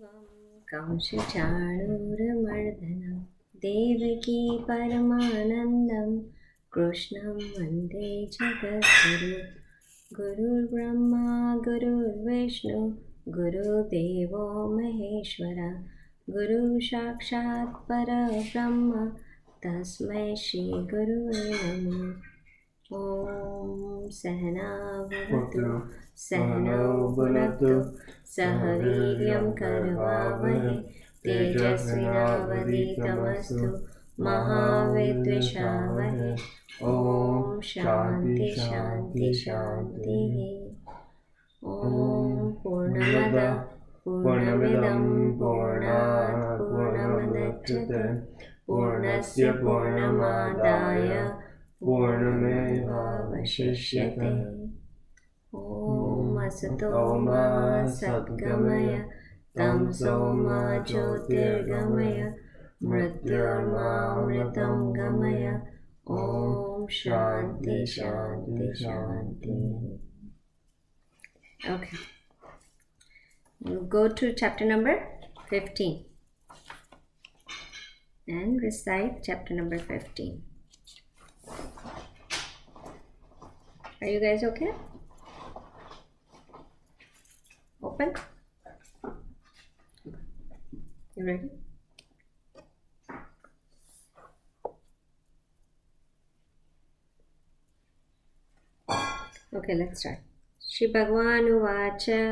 कंसचाणूरमर्दनं देवकी परमानन्दं कृष्णं वन्दे जगद्गुरु गुरुर्ब्रह्मा गुरुर्विष्णु गुरुदेवो महेश्वर गुरुसाक्षात् परब्रह्म तस्मै श्रीगुरुवे नमः। ॐ सहनाववतु सहनौ भुनक्तु सह वीर्यं करवावहै तेजस्विनावधीतमस्तु मा विद्विषावहै। ॐ शान्ति शान्ति शान्तिः। ॐ पूर्णमदः पूर्णमिदं पूर्णात् पूर्णमुदच्यते पूर्णस्य पूर्णमादाय पूर्णमेवावशिष्यते। ॐ असतो मा सद्गमय तमसो मा ज्योतिर्गमय मृत्योर्मामृतं गमय। ॐ शान्ति शान्ति शान्ति। Okay, we'll go to chapter number 15 and recite chapter number 15. Are you guys okay? Open? You ready? Okay, let's start. Shri Bhagwan Uvacha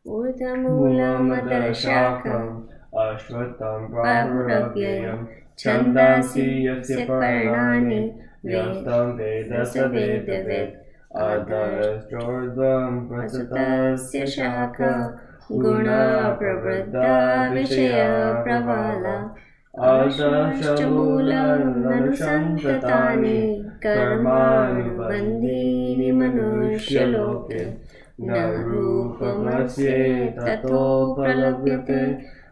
Urdhamoolamada Shakam Ashvatam Prahuravyayam Chandasi Yasya Parnani Vyastam Vedasa Vedavid Adharastrodvam Prasatasya Shaka Guna Pravriddha Vishaya Pravala Adashamulam Nanusantatani Karmanubandhini Manushya-loke Na rupamasye tato pralabhyate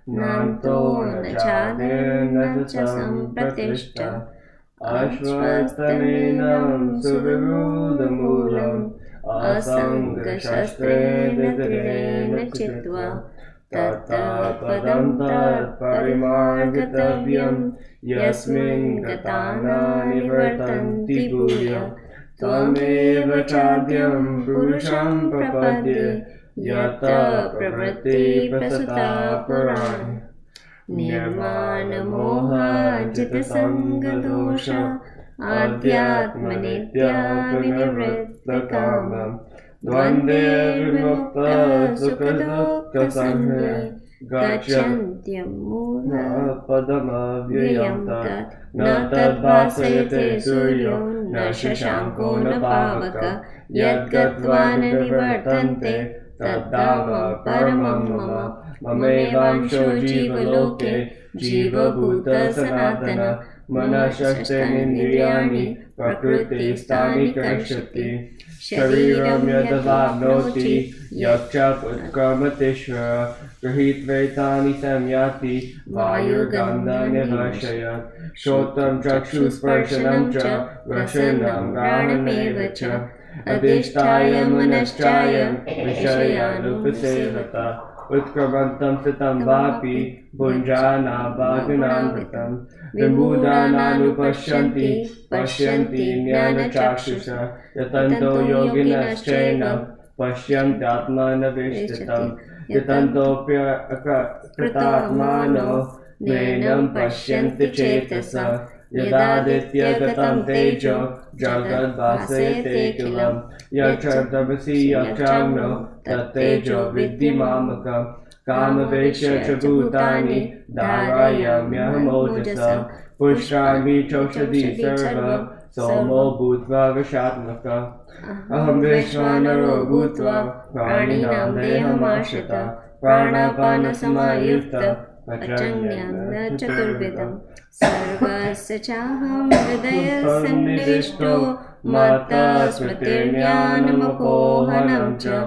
Nanto na chadir na cha sampratishta Ashvastanenam suvirudamulam Asanga-shastrena dridena chitva Tata padam tat parimargatavyam Yasmin gatana nivartanti bhuya Tvameva chadyam purusham prapadye Yata pravritti prasata purani Nirmana moha jita sanga dosha Adhyatma nitya vinivritta kamam Dvande vimukta sukha dukkha sanghe Gachantyam mula padamavyayam tat Na tad vasayate suryo na shashanko na pavaka Yad gatva na nivartante Taddama paramam mama Mamevansho jiva loke Jiva bhuta sanatana Manashashthanindriyani Prakriti stani karshati Shariram yadavabnoti Yaksha utkramatishvara Grahitvaitani samyati Vayurgandha nivashaya Shotam chakshusparshanam cha Rashanam granameva cha Adhishtaya manashchaya Vishayanupasevata Utkramantam sitam vapi Bhunjana bhaganamritam Vimbudananupashyanti Pashyanti jnana chakshusha Yatanto yoginaschaina Pashyantatmana vishtatam Yatanto kritatmano Menam pashyanti chetasa Yadaditya gatam tejo Jagad vasayate kilam Yakshardavasi yakshagno Tattejo viddhi mamakam Kamavesha chabhutani Dharayamyaham ojasa Pushrami choshadi sarva Somo bhutva vashatmaka Aham vishwanaro bhutva Praninam dehamashita Pranapana samayukta Pachanyana chaturvidam Sarvasya chaham hridaya sannivishto Mata smritirjnanamapohanam cha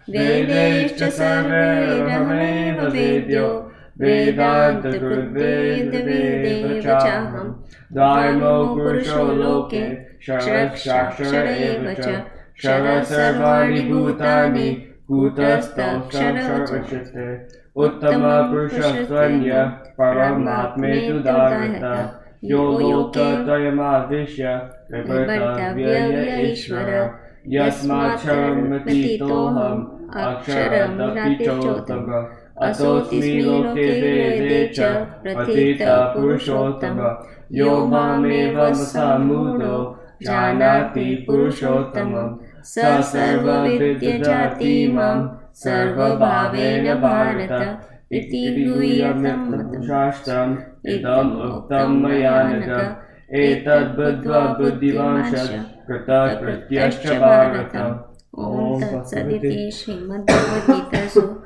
Vedeshcha sarvairahameva vedyo Vedanta krudveda vedeva chaham Dharmo purusho loke Shakshakshara eva cha Shara sarvani bhutani Kutastha sarvachate Uttama Purushastvanya Paramatmetu Dharata Yo Loka Tayamavishya Vivartavya Ishvara Yasmat Charamati Toham Akshara Dapi Chotama Atosmi Loke Vedecha Pratita Purushottama Yo Mameva Masamudo Janati Purushottamam Sa Sarva Vidyajati Mam Sarva Bhavena Bharata Iti Guyatam Shastram Idam Uktam Mayanaka Etad Buddha Buddhivanshad Krita Krityascha Bharata Om Tat Saditi Srimad Bhagavad Gita Su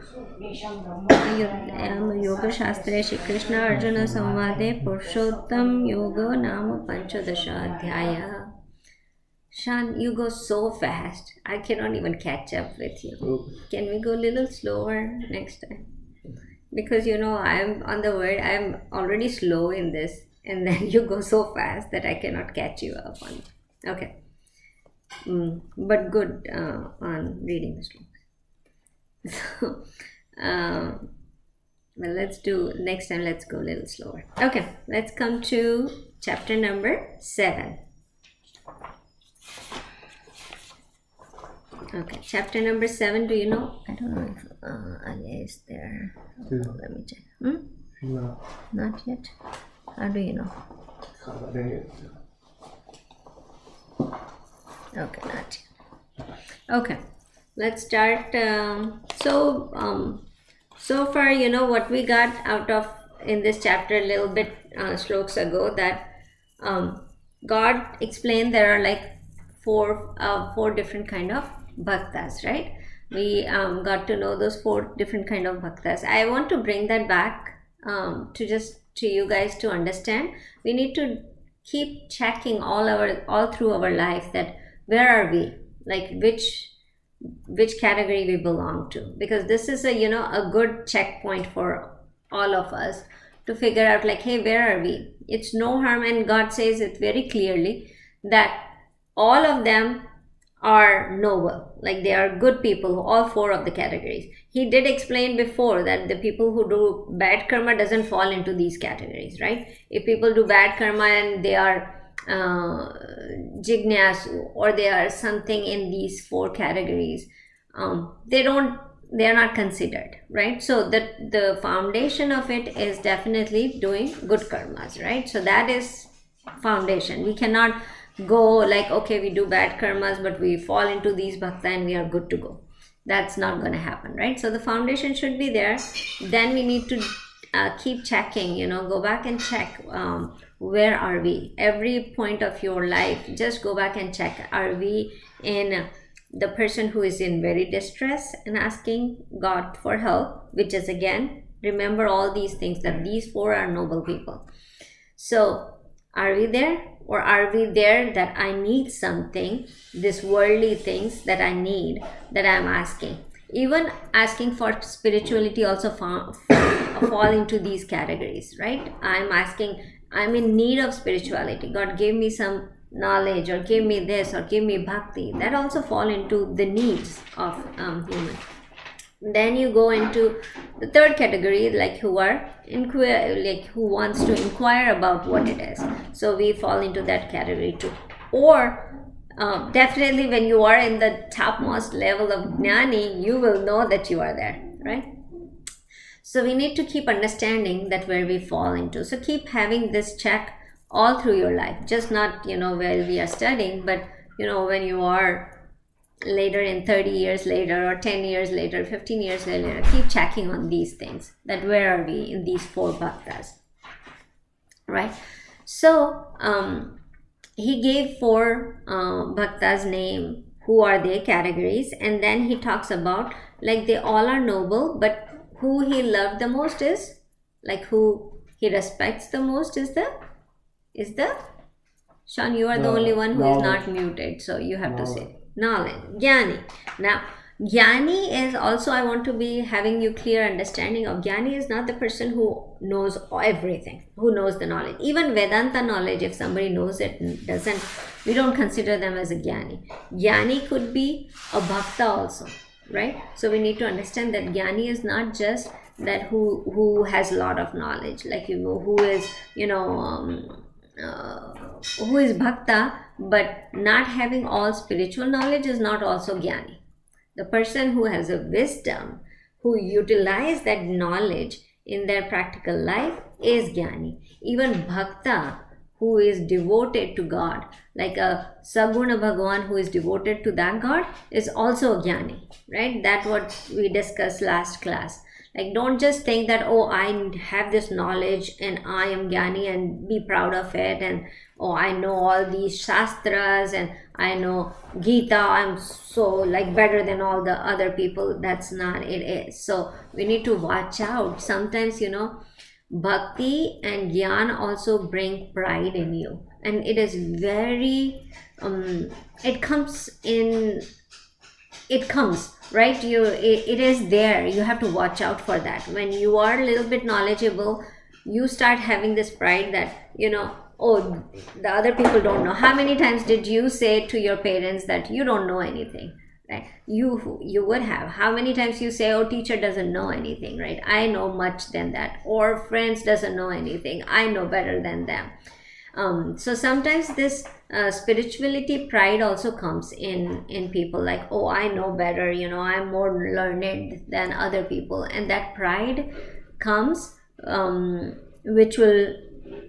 Yoga Shastre Shri Krishna Arjuna Samvade Purushottam Yoga Nama Panchadasha Adhyaya. Shan, you go so fast. I cannot even catch up with you. Oops. Can we go a little slower next time? Because I'm on the word, I'm already slow in this, and then you go so fast that I cannot catch you up on it. Okay. But good on reading the slow. So, well, next time let's go a little slower. Okay, let's come to chapter number 7. Okay, chapter number 7, do you know? I don't know if Alya is there. Let me check. No. Not yet. How do you know? Okay, not yet. Okay, let's start. So far, what we got out of in this chapter a little bit strokes ago, that God explained there are like four different kind of bhaktas, right? We got to know those 4 different kind of bhaktas. I want to bring that back to you guys to understand. We need to keep checking all through our life that where are we, like which category we belong to, because this is a good checkpoint for all of us to figure out, like, hey, where are we? It's no harm, and God says it very clearly that all of them are noble, like they are good people, all 4 of the categories. He did explain before that the people who do bad karma doesn't fall into these categories, right? If people do bad karma and they are jignasu, or they are something in these 4 categories, they are not considered, right? So the foundation of it is definitely doing good karmas, right? So that is foundation. We cannot go like, okay, we do bad karmas but we fall into these bhakta and we are good to go. That's not going to happen, right? So the foundation should be there. Then we need to keep checking, go back and check, where are we? Every point of your life, just go back and check, are we in the person who is in very distress and asking God for help, which is, again, remember all these things, that these 4 are noble people. So are we there? Or are we there that I need something, this worldly things that I need, that I'm asking? Even asking for spirituality also fall into these categories, right? I'm in need of spirituality. God gave me some knowledge, or give me this, or give me bhakti. That also fall into the needs of human. Then you go into the 3rd category, like who wants to inquire about what it is. So we fall into that category too. Or definitely when you are in the topmost level of jnani, you will know that you are there, right? So we need to keep understanding that where we fall into. So keep having this check all through your life, just not while we are studying, but when you are later, in 30 years later, or 10 years later, 15 years later, keep checking on these things, that where are we in these 4 bhaktas, right? So he gave 4 bhaktas name, who are their categories, and then he talks about, like, they all are noble, but who he loved the most is, like, who he respects the most is the Sean, you are the only one who is not muted, so you have to say knowledge, jnani. Now jnani is also, I want to be having you clear understanding of, jnani is not the person who knows everything, who knows the knowledge. Even Vedanta knowledge, if somebody knows it and doesn't, we don't consider them as a jnani. Jnani could be a bhakta also, right? So we need to understand that jnani is not just that who has a lot of knowledge, like who is who is bhakta but not having all spiritual knowledge is not also jnani. The person who has a wisdom, who utilize that knowledge in their practical life is jnani. Even bhakta who is devoted to God, like a Saguna Bhagwan who is devoted to that God, is also jnani, right? That's what we discussed last class. Like, don't just think that, oh, I have this knowledge and I am jnani, and be proud of it, and oh, I know all these shastras and I know Gita, I'm so like better than all the other people. That's not it is. So we need to watch out. Sometimes, bhakti and jnana also bring pride in you, and it is very it comes right. It is there. You have to watch out for that. When you are a little bit knowledgeable, you start having this pride that oh, the other people don't know. How many times did you say to your parents that you don't know anything, right? You would have. How many times you say, oh, teacher doesn't know anything, right? I know much than that. Or friends doesn't know anything, I know better than them. So sometimes this spirituality pride also comes in people, like, oh, I know better, I'm more learned than other people, and that pride comes which will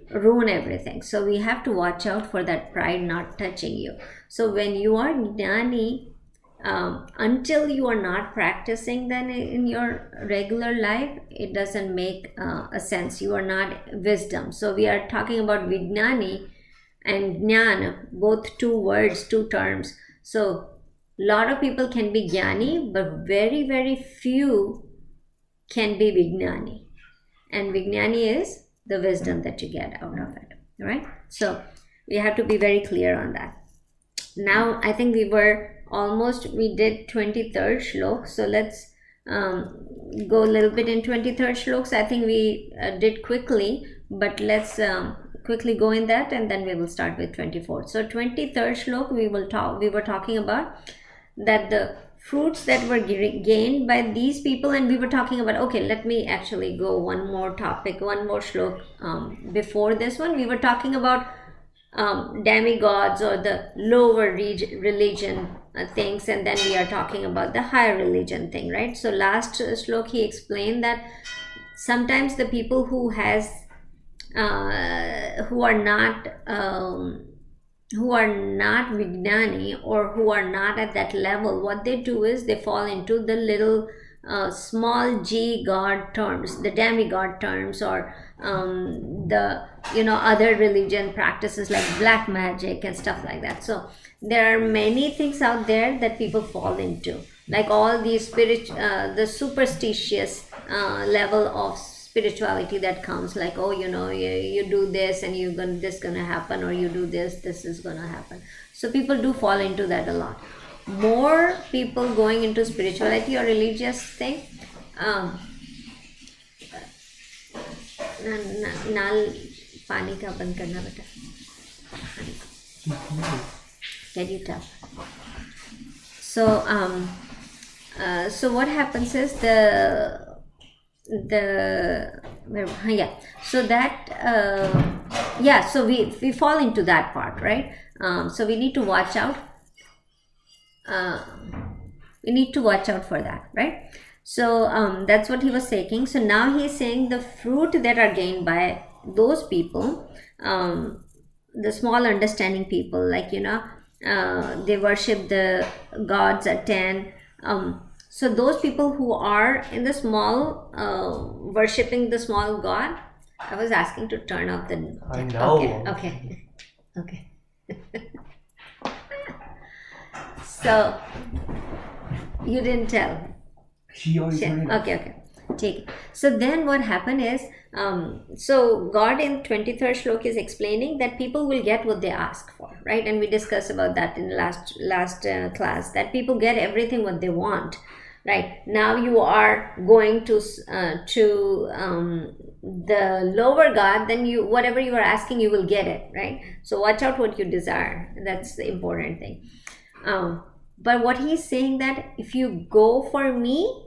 ruin everything. So we have to watch out for that pride not touching you. So when you are jnani, until you are not practicing then in your regular life, it doesn't make a sense. You are not wisdom. So we are talking about vijnani and jnana, both two words, two terms. So a lot of people can be jnani, but very, very few can be vijnani. And vijnani is the wisdom that you get out of it, right? So we have to be very clear on that. Now I think we did 23rd shlok, so let's go a little bit in 23rd shloks. I think we did quickly, but let's quickly go in that, and then we will start with 24th. So 23rd shlok, we were talking about that the fruits that were gained by these people, and we were talking about, okay, let me actually go one more shlok before this one. We were talking about demigods or the lower religion things, and then we are talking about the higher religion thing, right? So last shlok he explained that sometimes the people who are not vijnani, or who are not at that level, what they do is they fall into the little small g god terms, the demigod terms, or the other religion practices like black magic and stuff like that. So there are many things out there that people fall into, like all these the superstitious level of spirituality that comes, like, oh, you do this and this gonna happen, or you do this is gonna happen. So people do fall into that a lot. More people going into spirituality or religious thing, नाल पानी का बंद करना बेटा. Can you tell? So so what happens is so that so we fall into that part, right? So we need to watch out. We need to watch out for that, right? So that's what he was saying. So now he's saying the fruit that are gained by those people, the small understanding people, like they worship the gods at 10. So those people who are in the small worshipping the small god, I was asking to turn off the. I know. Okay. So you didn't tell. She always Okay. Take it. So then what happened is, so God in 23rd shlok is explaining that people will get what they ask for, right? And we discussed about that in the last class, that people get everything what they want, right? Now you are going to the lower God, then whatever you are asking, you will get it, right? So watch out what you desire. That's the important thing. But what he's saying, that if you go for me,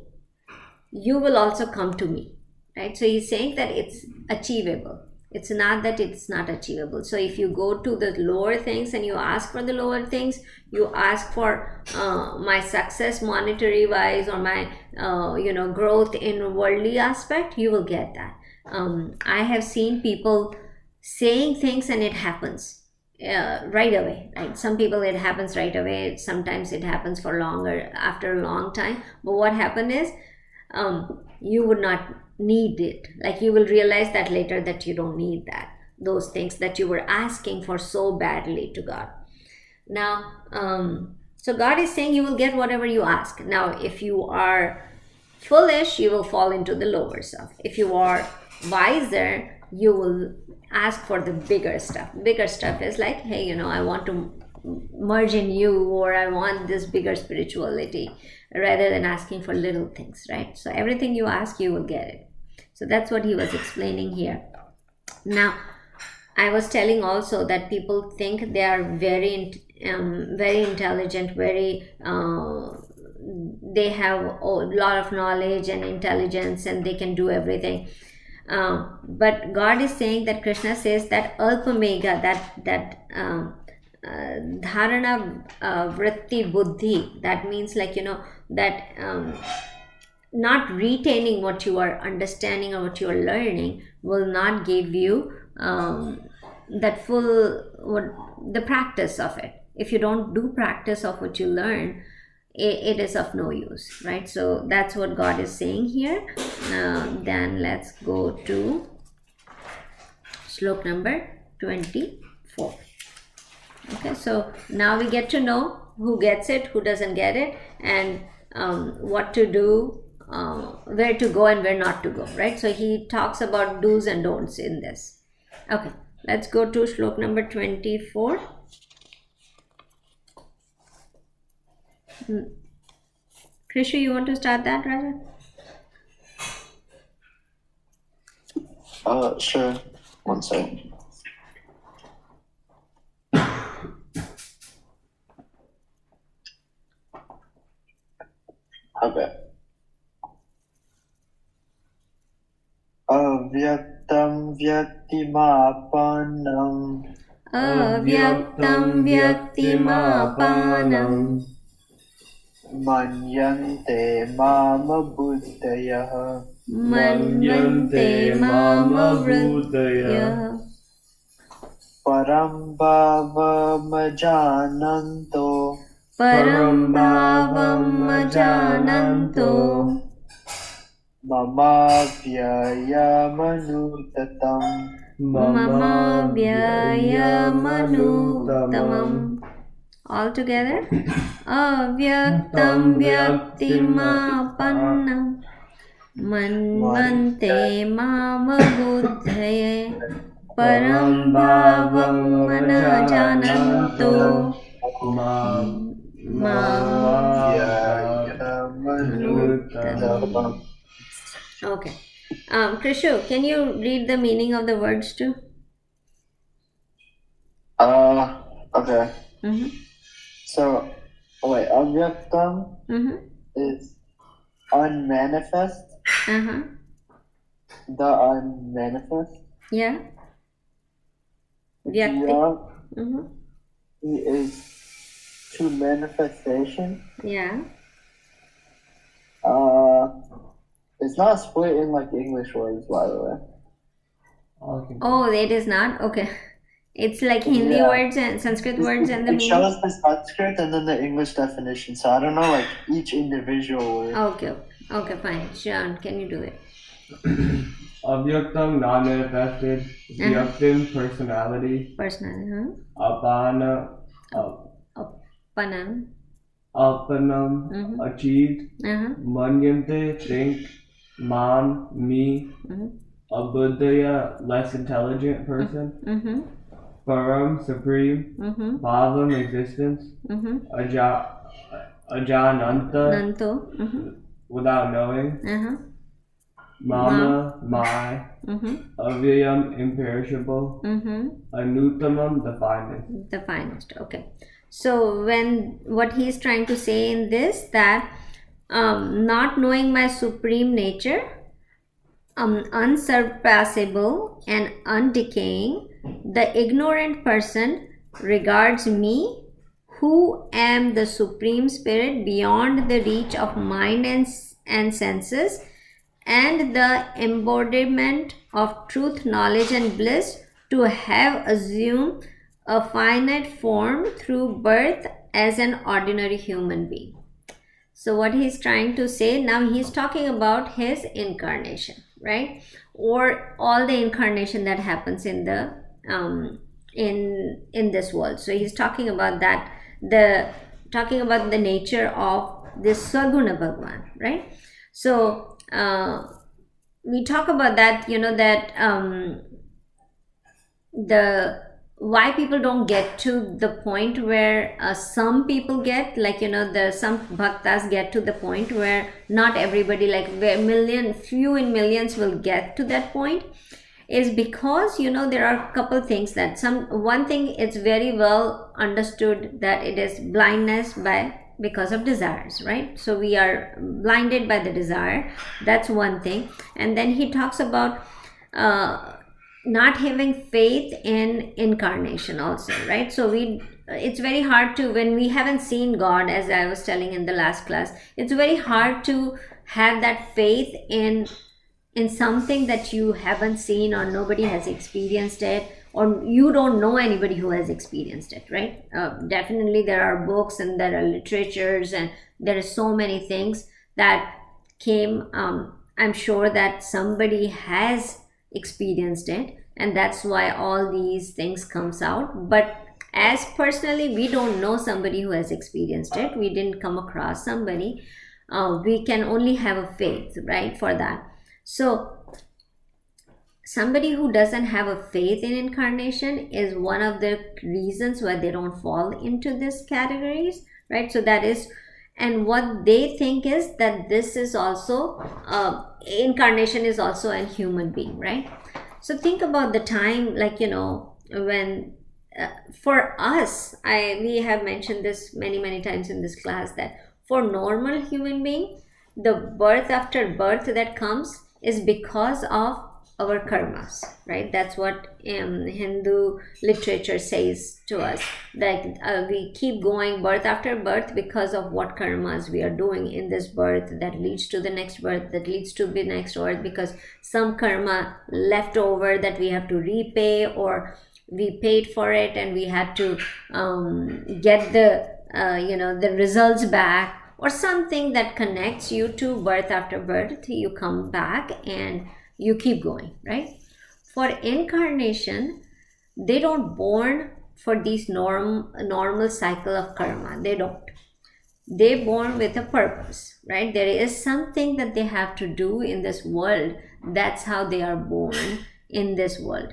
you will also come to me, right? So he's saying that it's achievable. It's not that it's not achievable. So if you go to the lower things and you ask for the lower things, you ask for my success monetary wise, or my growth in worldly aspect, you will get that. I have seen people saying things and it happens right away, right? Some people it happens right away, sometimes it happens for longer, after a long time. But what happened is, you would not need it. Like, you will realize that later that you don't need those things that you were asking for so badly to God. Now, so God is saying you will get whatever you ask. Now, if you are foolish, you will fall into the lower stuff. If you are wiser, you will ask for the bigger stuff. Bigger stuff is like, hey, I want to merge in you, or I want this bigger spirituality, rather than asking for little things, right? So everything you ask, you will get it. So that's what he was explaining here. Now, I was telling also that people think they are very intelligent, they have a lot of knowledge and intelligence, and they can do everything. But God is saying that, Krishna says that alpamega, that dharana vritti buddhi, that means like, that not retaining what you are understanding or what you are learning will not give you that the practice of it. If you don't do practice of what you learn, it is of no use, right? So that's what God is saying here. Then let's go to slok number 24. Okay, so now we get to know who gets it, who doesn't get it, and what to do, where to go and where not to go, right? So he talks about do's and don'ts in this. Okay, let's go to slok number 24. Krishu, you want to start that, Raja? Sure. One second. Okay. Avyaktam vyaktimapanam. Avyaktam vyaktimapanam. Manyante mama buddhayah. Manyante mama vruddhayah. Param bhavam ajananto. Param bhavam ajananto. Mama vyayamanuttatam. Mama vyayamanutamam. All together. Avyaktam vyaktimapannam. Manvante mama buddhaye. Param bhavam anajananto. Okay. Krishu, can you read the meaning of the words too? Okay. Mm-hmm. So, avyaktam is unmanifest. Uh-huh. The unmanifest. Yeah. Vyakti. He is to manifestation. Yeah. It's not split in like English words, by the way. Oh, it is not? Okay. It's like Hindi words and Sanskrit words and the meaning. It shows the Sanskrit and then the English definition. So I don't know like each individual word. Okay, fine. Sean, can you do it? Avyaktam, not manifested. Vyaktim, personality. Personality, Alpanam, achieved. Manyante, think. Man, me. Abuddhaya, less intelligent person. Param, supreme. Bhavam, existence. Ajananta, without knowing. Mama, my. Avyayam, imperishable. Anutamam, the finest. The finest, okay. So what he's trying to say in this, that not knowing my supreme nature, unsurpassable and undecaying, the ignorant person regards me, who am the Supreme Spirit beyond the reach of mind and senses, and the embodiment of truth, knowledge, and bliss, to have assumed a finite form through birth as an ordinary human being. So what he's trying to say now, he's talking about his incarnation, right? Or all the incarnation that happens in the in this world. So he's talking about that, talking about the nature of this Saguna Bhagwan, right? So we talk about that, that the why people don't get to the point where some people get, like some bhaktas get to the point where not everybody, like where few in millions will get to that point, is because there are a couple things that one thing, it's very well understood that it is blindness because of desires, right? So we are blinded by the desire. That's one thing. And then he talks about not having faith in incarnation also, right? So it's very hard to, when we haven't seen God, as I was telling in the last class, it's very hard to have that faith in something that you haven't seen, or nobody has experienced it, or you don't know anybody who has experienced it, right? Definitely there are books and there are literatures and there are so many things that came. I'm sure that somebody has experienced it, and that's why all these things comes out. But as personally, we don't know somebody who has experienced it. We didn't come across somebody. We can only have a faith, right, for that. So somebody who doesn't have a faith in incarnation is one of the reasons why they don't fall into these categories, right? So that is, and what they think is that this is also incarnation is also a human being, right? So think about the time, like when for us, we have mentioned this many times in this class, that for normal human being, the birth after birth that comes is because of our karmas, right? That's what Hindu literature says to us, that we keep going birth after birth because of what karmas we are doing in this birth, that leads to the next birth, that leads to the next birth, because some karma left over that we have to repay, or we paid for it and we had to get the results back, or something that connects you to birth after birth. You come back and you keep going, right? For incarnation, they don't born for these normal cycle of karma. They don't. They born with a purpose, right? There is something that they have to do in this world. That's how they are born in this world.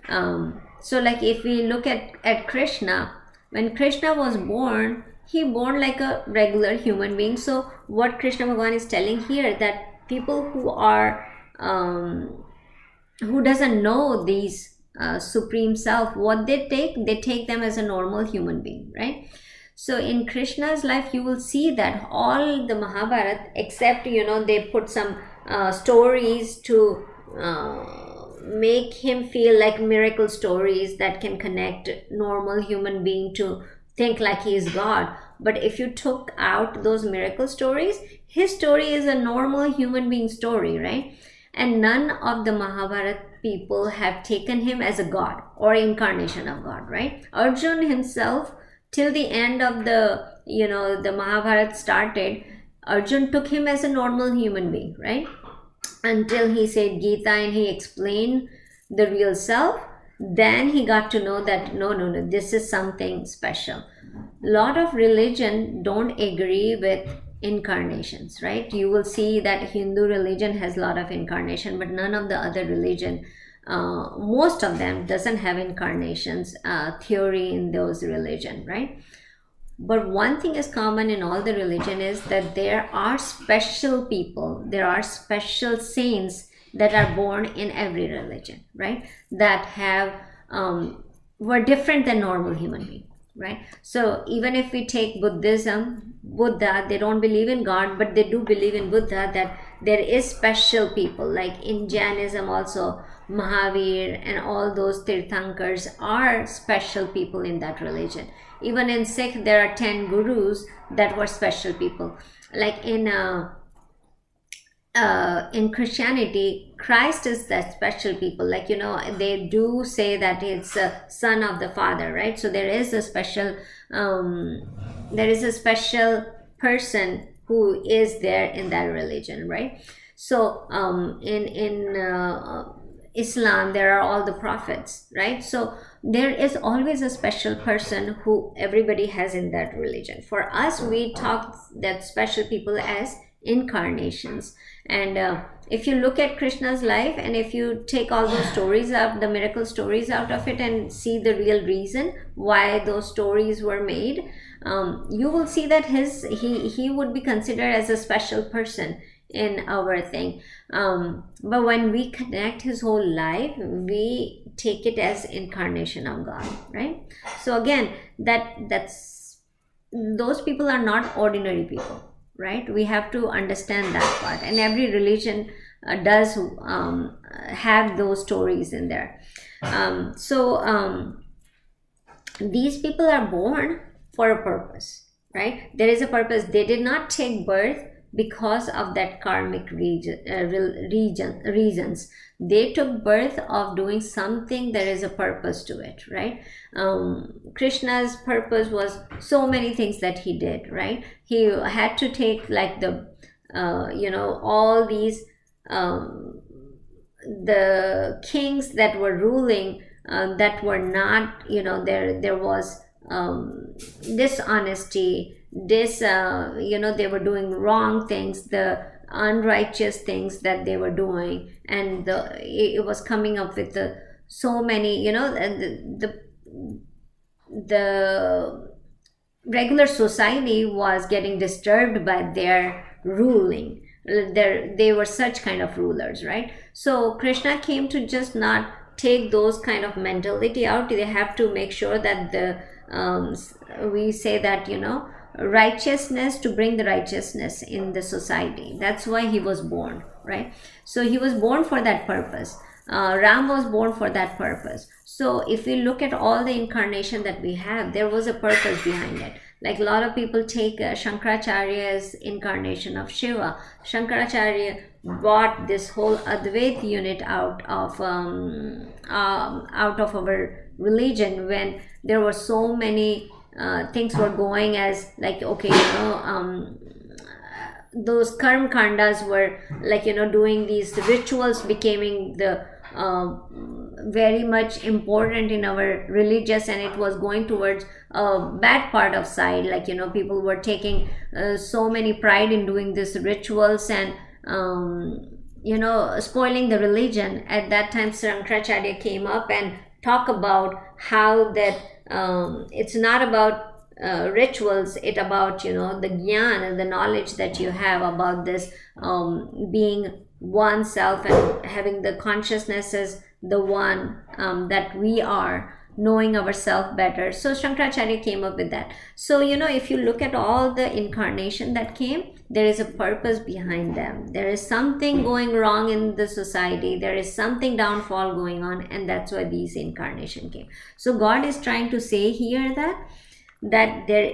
So like if we look at Krishna, when Krishna was born, he born like a regular human being. So what Krishna Bhagavan is telling here, that people who are who doesn't know these supreme self, what they take them as a normal human being, right? So in Krishna's life, you will see that all the Mahabharata, except they put some stories to make him feel like miracle stories that can connect normal human being to think like he is God. But if you took out those miracle stories, his story is a normal human being story, right? And none of the Mahabharata people have taken him as a god or incarnation of God, right? Arjun himself, till the end of the Mahabharata started, Arjun took him as a normal human being, right? Until he said Gita and he explained the real self, then he got to know that no, this is something special. Lot of religion don't agree with incarnations, right? You will see that Hindu religion has a lot of incarnation, but none of the other religion, most of them doesn't have incarnations theory in those religion, right? But one thing is common in all the religion is that there are special people, there are special saints that are born in every religion, right? That have were different than normal human being. right? So even if we take Buddhism, Buddha, they don't believe in God, but they do believe in Buddha, that there is special people. Like in Jainism also, Mahavir and all those Tirthankars are special people in that religion. Even in Sikh, there are 10 gurus that were special people. Like in Christianity, Christ is that special people. Like, they do say that it's a son of the Father, right? So there is a special person who is there in that religion, right? So in Islam, there are all the prophets, right? So there is always a special person who everybody has in that religion. For us, we talk that special people as incarnations. And if you look at Krishna's life, and if you take all those stories out, the miracle stories out of it, and see the real reason why those stories were made, you will see that he would be considered as a special person in our thing. But when we connect his whole life, we take it as incarnation of God, right? So again, that's those people are not ordinary people, right? We have to understand that part, and every religion does have those stories in there. These people are born for a purpose, right? There is a purpose. They did not take birth because of that karmic reasons. They took birth of doing something. There is a purpose to it, right? Krishna's purpose was so many things that he did, right? He had to take like the all these the kings that were ruling, that were not, there was dishonesty, they were doing wrong things, the unrighteous things that they were doing, and it was coming up with so many, the regular society was getting disturbed by their ruling. They were such kind of rulers, right? So Krishna came to just not take those kind of mentality out. They have to make sure that we say that, righteousness, to bring the righteousness in the society. That's why he was born, right? So he was born for that purpose. Ram was born for that purpose. So if we look at all the incarnation that we have, there was a purpose behind it. Like a lot of people take Shankaracharya's incarnation of Shiva. Shankaracharya brought this whole Advaita unit out of our religion, when there were so many things were going as like, okay, those karma kandas were like, doing these rituals, becoming the very much important in our religious, and it was going towards a bad part of side. Like, people were taking so many pride in doing these rituals and spoiling the religion. At that time, Shankaracharya came up and talk about how that it's not about rituals, it about, the gyan and the knowledge that you have about this being oneself, and having the consciousness as the one that we are, knowing ourselves better. So Shankaracharya came up with that. So if you look at all the incarnation that came, there is a purpose behind them. There is something going wrong in the society, there is something downfall going on, and that's why these incarnation came. So God is trying to say here that there,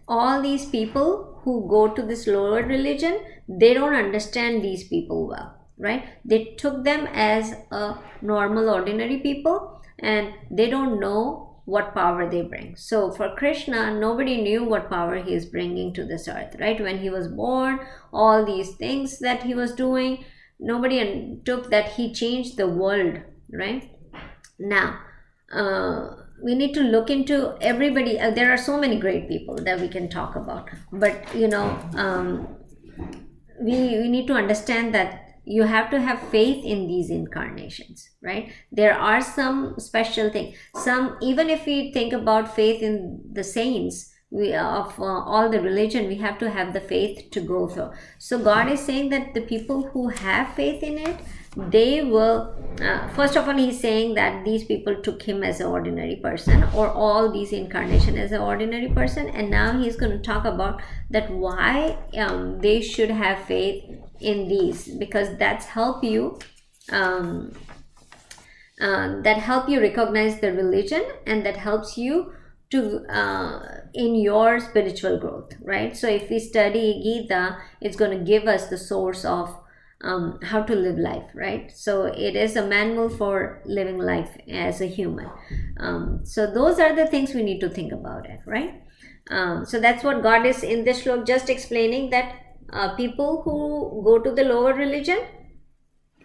all these people who go to this lower religion, they don't understand these people well, right? They took them as a normal ordinary people, and they don't know what power they bring. So for Krishna, nobody knew what power he is bringing to this earth, right? When he was born, all these things that he was doing, nobody took that he changed the world, right? Now we need to look into everybody. There are so many great people that we can talk about, but we need to understand that you have to have faith in these incarnations, right? There are some special things. Even if we think about faith in the saints of all the religion, we have to have the faith to go through. So God is saying that the people who have faith in it, they will, first of all, he's saying that these people took him as an ordinary person, or all these incarnation as an ordinary person, and now he's going to talk about that why they should have faith in these, because that help you recognize the religion, and that helps you to in your spiritual growth, right? So if we study Gita, it's going to give us the source of how to live life, right? So it is a manual for living life as a human. So those are the things we need to think about it, right? So that's what God is in this shlok just explaining, that people who go to the lower religion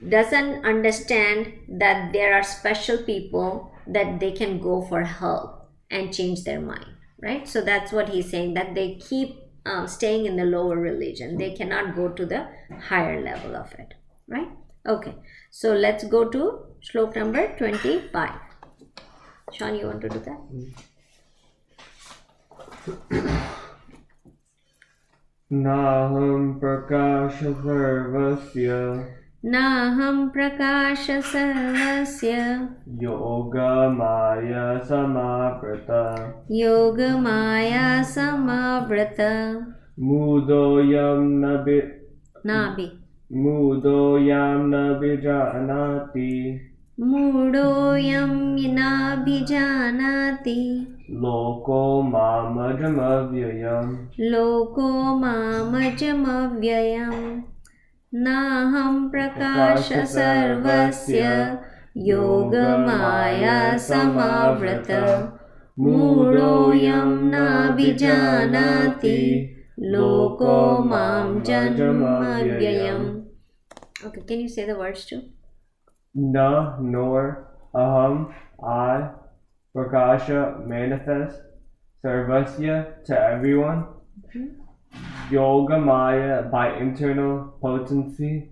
doesn't understand that there are special people that they can go for help and change their mind, right? So that's what he's saying, that they keep staying in the lower religion. They cannot go to the higher level of it, right? Okay, so let's go to shlok number 25. Sean, you want to do that? Naham prakasha sarvasya Naham prakasha sarvasya yoga maya samavrata yogamaya samavrata mudoyam nabi nabijanati Mudoyam nabhijanati loko mamajamavyayam Loko mamajamavyayam Naham prakasha sarvasya Yogamaya samavrata Mudoyam nabhijanati Loko mamajamavyayam. Okay, can you say the words too? Na nor aham I prakasha manifest sarvasya to everyone. Yoga maya by internal potency.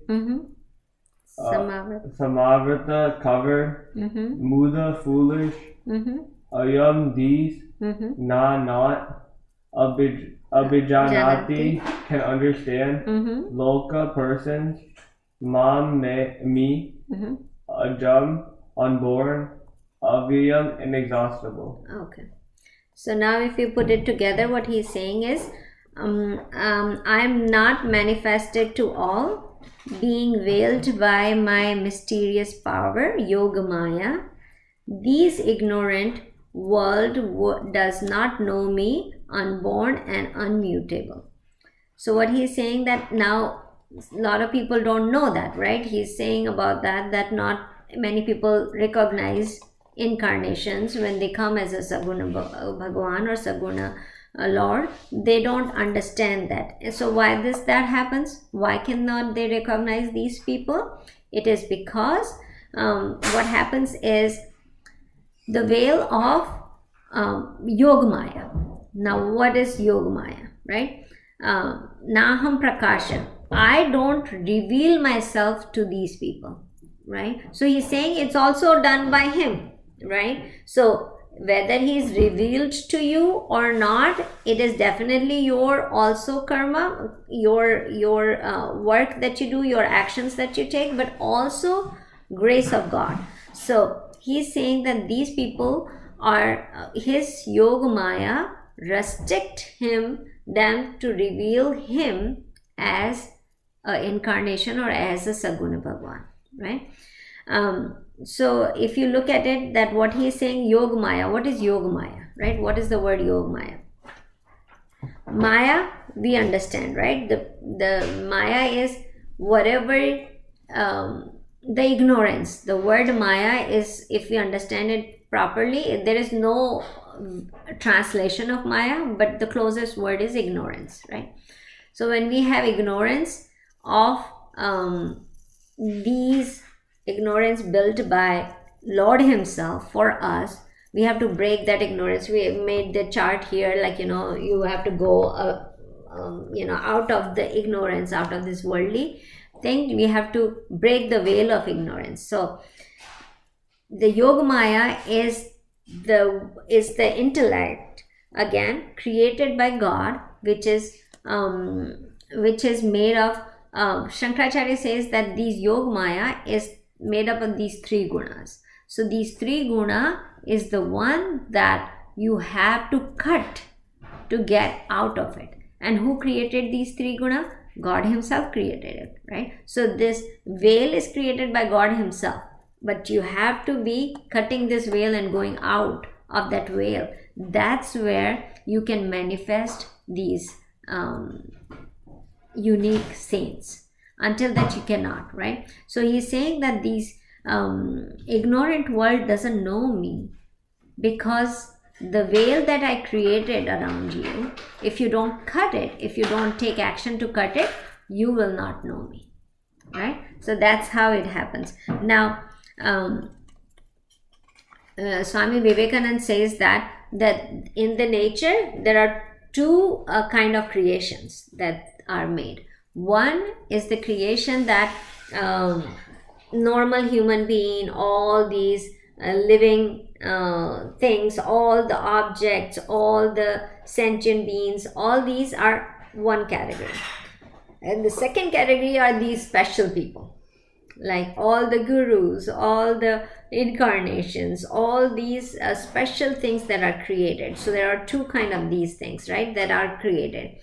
Samavrata covered. Muda foolish. Ayam these. Na not. Abhijanati can understand. Loka persons. Mam me. Ajam unborn. Avyam inexhaustible. Okay. So now if you put it together, what he's saying is, I am not manifested to all, being veiled by my mysterious power, Yogamaya. These ignorant world does not know me, unborn and unmutable. So what he's saying, that now a lot of people don't know that, right? He's saying about that not many people recognize incarnations when they come as a Saguna Bhagwan or Saguna Lord. They don't understand that. So why that happens? Why cannot they recognize these people? It is because what happens is the veil of Yogamaya. Now what is Yogamaya, right? Naham Prakasha. I don't reveal myself to these people, right? So he's saying it's also done by him, right? So whether he's revealed to you or not, it is definitely your also karma, your work that you do, your actions that you take, but also grace of God. So he's saying that these people are his Yogamaya restrict them to reveal him as an incarnation or as a Saguna Bhagwan, right? So if you look at it, that what he is saying, Yogamaya, what is Yogamaya, right? What is the word Yogamaya? Maya, we understand, right? The Maya is whatever, the ignorance. The word Maya is, if we understand it properly, there is no translation of Maya, but the closest word is ignorance, right? So when we have ignorance of these ignorance built by Lord himself for us, we have to break that ignorance. We made the chart here, like, you have to go out of the ignorance, out of this worldly thing. We have to break the veil of ignorance. So the Yogamaya is the intellect, again created by God, which is made of Shankaracharya says that these Yog Maya is made up of these 3 gunas. So these 3 guna is the one that you have to cut to get out of it. And who created these 3 guna? God himself created it, right? So this veil is created by God himself, but you have to be cutting this veil and going out of that veil. That's where you can manifest these unique saints. Until that you cannot, right? So he's saying that these ignorant world doesn't know me, because the veil that I created around you, if you don't cut it, if you don't take action to cut it, you will not know me, right? So that's how it happens. Now Swami Vivekananda says that in the nature there are 2 kind of creations that are made. One is the creation that normal human being, all these living things, all the objects, all the sentient beings, all these are one category. And the second category are these special people, like all the gurus, all the incarnations, all these special things that are created. So there are 2 kind of these things, right, that are created.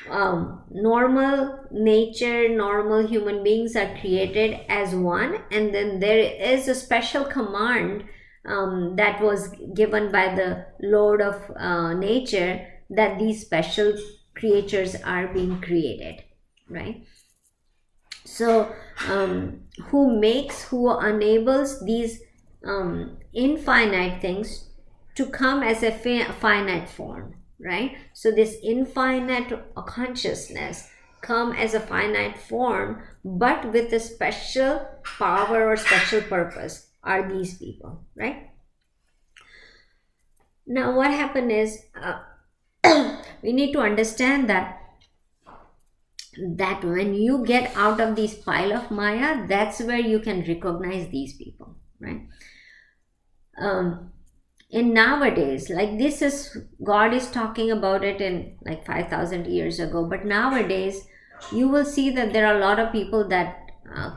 Normal nature, normal human beings are created as one, and then there is a special command that was given by the Lord of nature, that these special creatures are being created, right? So who enables these infinite things to come as a finite form, right? So this infinite consciousness come as a finite form, but with a special power or special purpose are these people, right? Now what happened is we need to understand that when you get out of this pile of Maya, that's where you can recognize these people, right? In nowadays, like this is, God is talking about it in like 5,000 years ago, but nowadays you will see that there are a lot of people that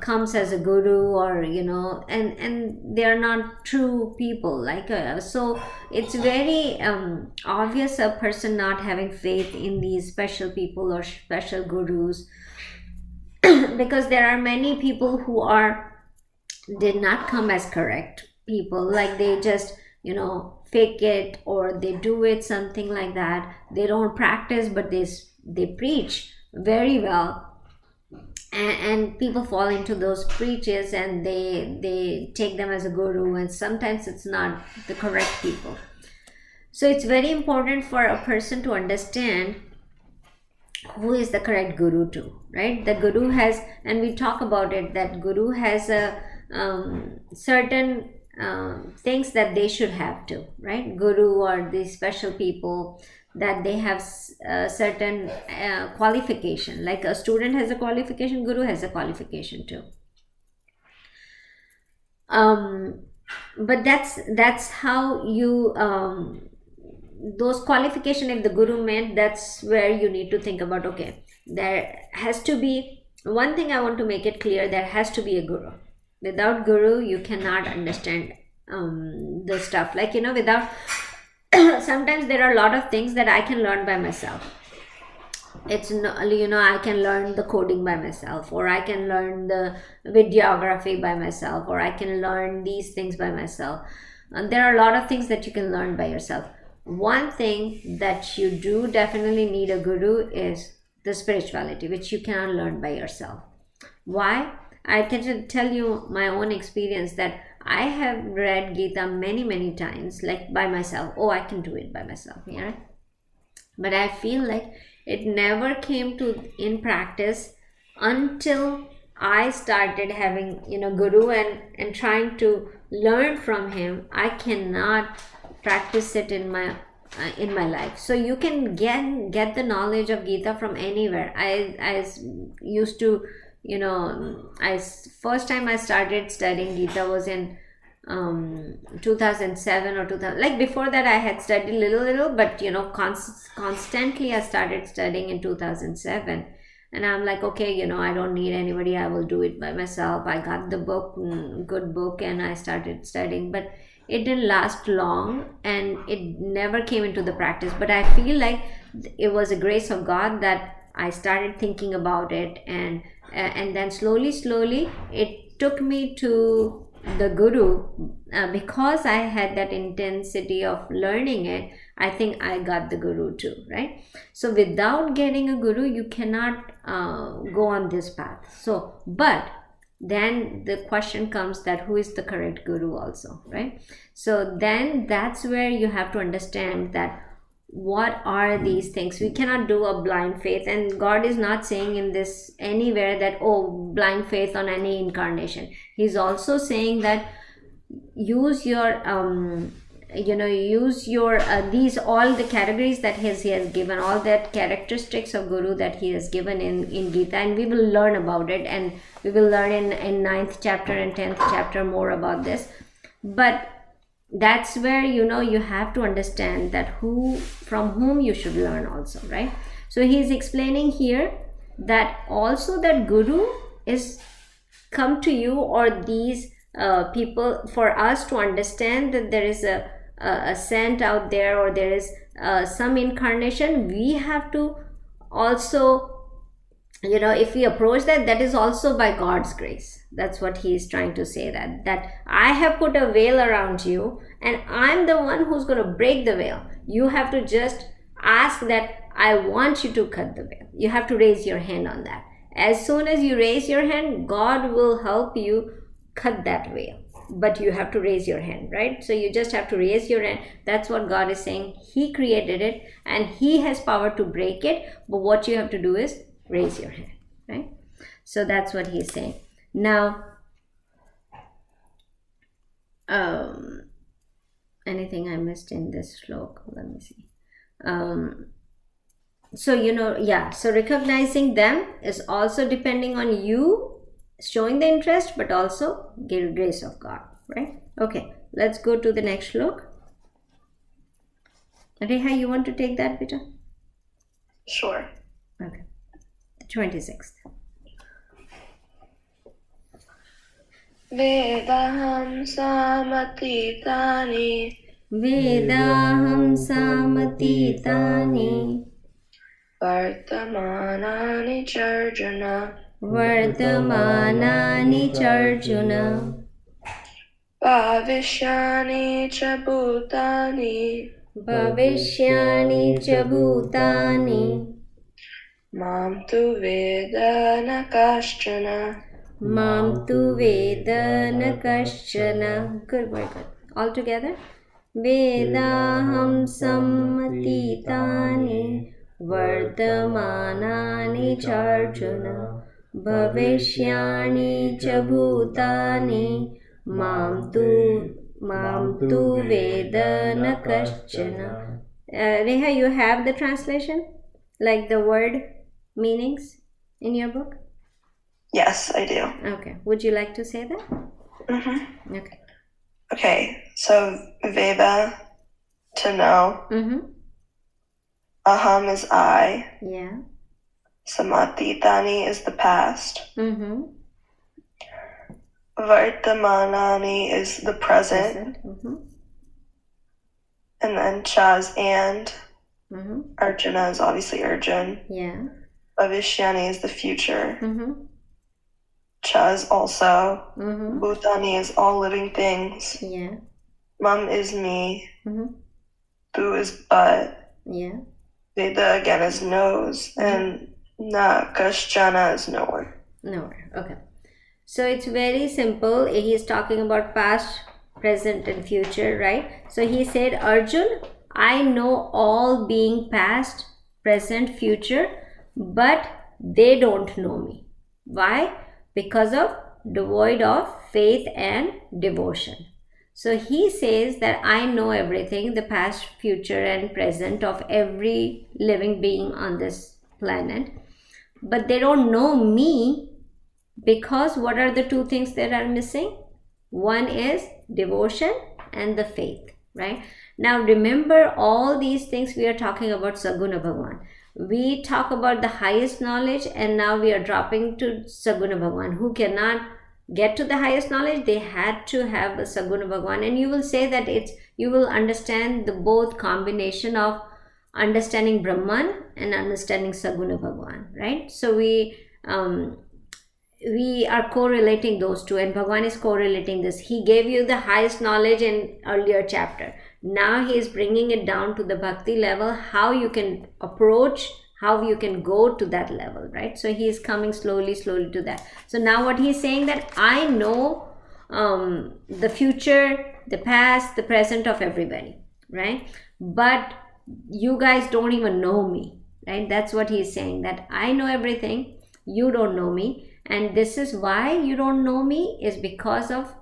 comes as a guru, or and they are not true people, like so it's very obvious a person not having faith in these special people or special gurus because there are many people who did not come as correct people, like they just fake it, or they do it, something like that. They don't practice, but they preach very well, and people fall into those preaches, and they take them as a guru, and sometimes it's not the correct people. So it's very important for a person to understand who is the correct guru to, right? The guru has, and we talk about it, that guru has a certain things that they should have to, right? Guru or these special people, that they have certain qualification. Like a student has a qualification, guru has a qualification too. But that's how you those qualification, if the guru meant, that's where you need to think about, okay, there has to be one thing. I want to make it clear, there has to be a guru. Without guru you cannot understand the stuff, like without sometimes there are a lot of things that I can learn by myself. It's I can learn the coding by myself, or I can learn the videography by myself, or I can learn these things by myself. And there are a lot of things that you can learn by yourself. One thing that you do definitely need a guru is the spirituality, which you cannot learn by yourself. Why? I can tell you my own experience that I have read Gita many times, like by myself. Oh, I can do it by myself, yeah. But I feel like it never came to in practice until I started having guru and trying to learn from him. I cannot practice it in my life. So you can get the knowledge of Gita from anywhere. I used to first time I started studying Gita was in 2007 or 2000. Like before that I had studied little, but constantly I started studying in 2007. And I'm like, okay, I don't need anybody, I will do it by myself. I got the book, good book, and I started studying, but it didn't last long and it never came into the practice. But I feel like it was a grace of God that I started thinking about it, and then slowly it took me to the Guru. Because I had that intensity of learning it, I think I got the Guru too, right? So without getting a Guru, you cannot go on this path. So, but then the question comes that who is the correct Guru also, right? So then that's where you have to understand that what are these things. We cannot do a blind faith, and God is not saying in this anywhere that, oh, blind faith on any incarnation. He's also saying that use your these, all the categories that he has given, all that characteristics of Guru that he has given in Gita, and we will learn about it, and we will learn in 9th chapter and 10th chapter more about this. But that's where you have to understand that from whom you should learn also, right? So he's explaining here that also that Guru is come to you, or these people, for us to understand that there is a saint out there, or there is some incarnation. We have to also, if we approach that is also by God's grace. That's what he is trying to say, that I have put a veil around you, and I'm the one who's going to break the veil. You have to just ask that I want you to cut the veil. You have to raise your hand on that. As soon as you raise your hand, God will help you cut that veil. But you have to raise your hand, right? So you just have to raise your hand. That's what God is saying. He created it and he has power to break it. But what you have to do is raise your hand, right? So that's what he's saying. Now, anything I missed in this slok? Let me see. So recognizing them is also depending on you showing the interest, but also give grace of God, right? Okay, let's go to the next slok. Reha, you want to take that, Peter? Sure. Okay. 26th. Vedaham samatitani Vartamanani charjuna Bhavishyani cha bhutani Mam tu veda na kaschana. Good, very good. All together. Vedaham sammatitani Vartamanani charjuna Bhavishyani cha bhutani Mam tu veda na kaschana. Reha, you have the translation? Like the word meanings in your book? Yes, I do. Okay. Would you like to say that? Mm-hmm. Okay. Okay, so Veda, to know. Mm-hmm. Aham is I. Yeah. Samatitani is the past. Mm-hmm. Vartamanani is the present. Mm-hmm. And then Cha is and. Mm-hmm. Arjuna is obviously Arjun. Yeah. Bhavishyani is the future. Mm-hmm. Cha is also. Mm-hmm. Bhutani is all living things. Yeah. Mam is me. Mm-hmm. Tu is but. Yeah. Veda again is knows. And na kaschana is no one. Nowhere. Okay. So it's very simple. He is talking about past, present, and future, right? So he said, Arjun, I know all being past, present, future, but they don't know me. Why? Because of devoid of faith and devotion. So he says that I know everything, the past, future, and present of every living being on this planet, but they don't know me. Because what are the two things that are missing? One is devotion and the faith, right? Now remember, all these things we are talking about Saguna Bhagwan. We talk about the highest knowledge, and now we are dropping to Saguna Bhagwan, who cannot get to the highest knowledge. They had to have a Saguna Bhagwan, and you will say that you will understand the both combination of understanding Brahman and understanding Saguna Bhagwan, right? So we are correlating those two, and Bhagwan is correlating this. He gave you the highest knowledge in earlier chapter. Now he is bringing it down to the bhakti level, how you can approach, how you can go to that level, right? So he is coming slowly to that. So now what he's saying, that I know the future, the past, the present of everybody, right? But you guys don't even know me, right? That's what he's saying, that I know everything, you don't know me. And this is why you don't know me, is because of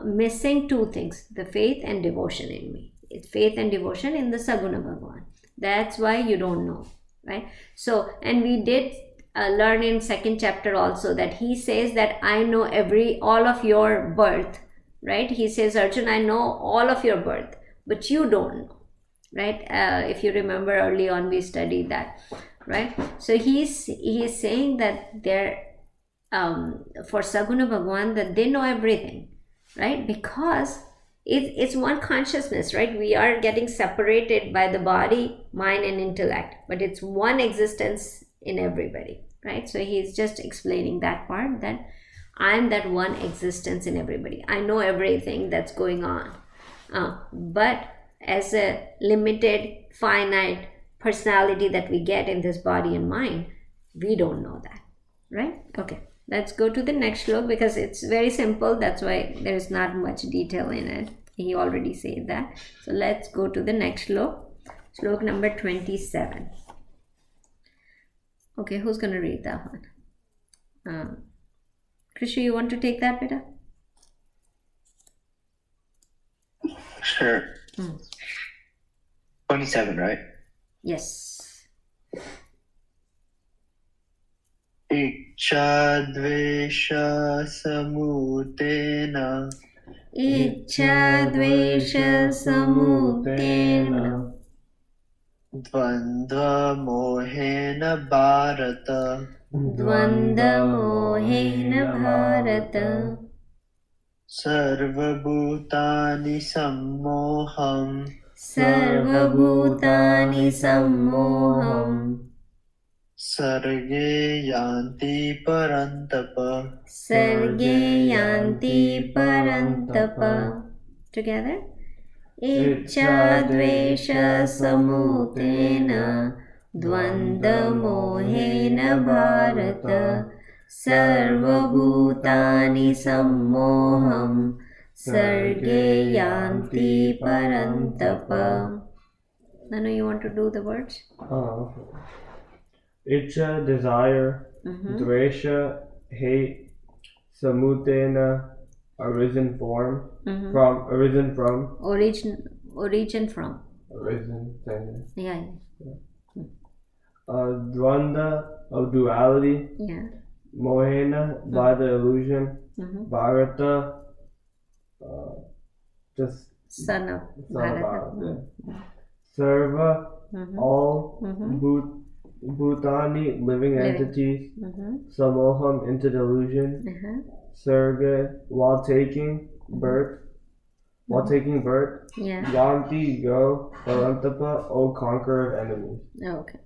missing two things, the faith and devotion in me. It's faith and devotion in the Saguna Bhagwan. That's why you don't know, right? So, and we did learn in second chapter also that he says that I know all of your birth, right? He says, Arjuna, I know all of your birth, but you don't know, right? If you remember early on, we studied that, right? So he is saying that they're for Saguna Bhagwan, that they know everything, right? Because it's one consciousness, right? We are getting separated by the body, mind, and intellect, but it's one existence in everybody, right? So he's just explaining that part, that I'm that one existence in everybody. I know everything that's going on, but as a limited, finite personality that we get in this body and mind, we don't know that, right? Okay, let's go to the next shlok, because it's very simple. That's why there's not much detail in it. He already said that. So let's go to the next shlok, shlok number 27. Okay, who's going to read that one? Krishu, you want to take that, beta? Sure. 27, right? Yes. Ichcha dvesha samutena Ichcha dvesha samutena dvandva mohena bharata dvanda mohena bharata sarvabhutani sammoham sarvabhutani sammoham sarge yanti parantapa. sarge yanti parantapa. Together. Ichcha dvesha samutena dvanda mohena bharata sarvabhutani sammoham sarge yanti parantapa. Nanu, you want to do the words? Oh, okay. Icha, desire, dvesha, hate, samutena, arisen from, arisen from, Origin from. arisen, same. Yeah. Dvanda, of duality, Yeah. mohena, by the illusion, bharata, just Son of son of Bharata. Bharata. Sarva, all, bhutani, living entities, samoham, into delusion, sarga, while taking birth, Yeah. yanti, go, parantapa, O conqueror of enemies. Okay.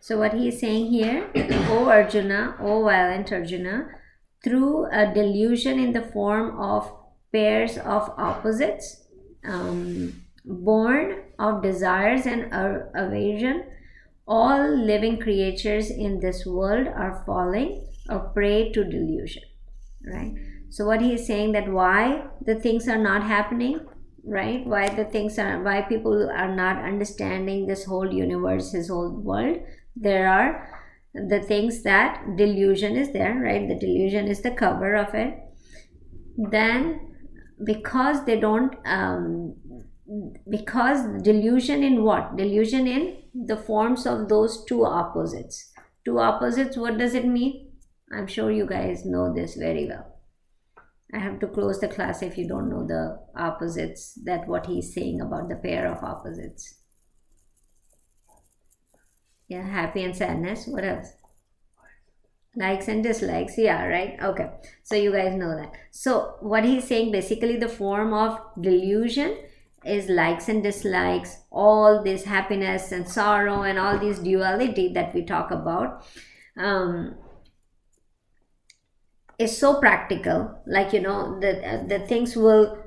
So what he is saying here, O Arjuna, O violent Arjuna, through a delusion in the form of pairs of opposites, born of desires and aversion, all living creatures in this world are falling a prey to delusion, right? So what he is saying, that why the things are not happening, right? Why people are not understanding this whole universe, this whole world. There are the things that delusion is there, right? The delusion is the cover of it. Then because they don't because delusion in what? Delusion in the forms of those two opposites. Two opposites, what does it mean? I'm sure you guys know this very well. I have to close the class if you don't know the opposites, that what he's saying about the pair of opposites. Yeah, happy and sadness. What else? Likes and dislikes. Yeah, right. Okay. So you guys know that. So what he's saying, basically the form of delusion is likes and dislikes, all this happiness and sorrow and all this duality that we talk about. Is so practical, like the things will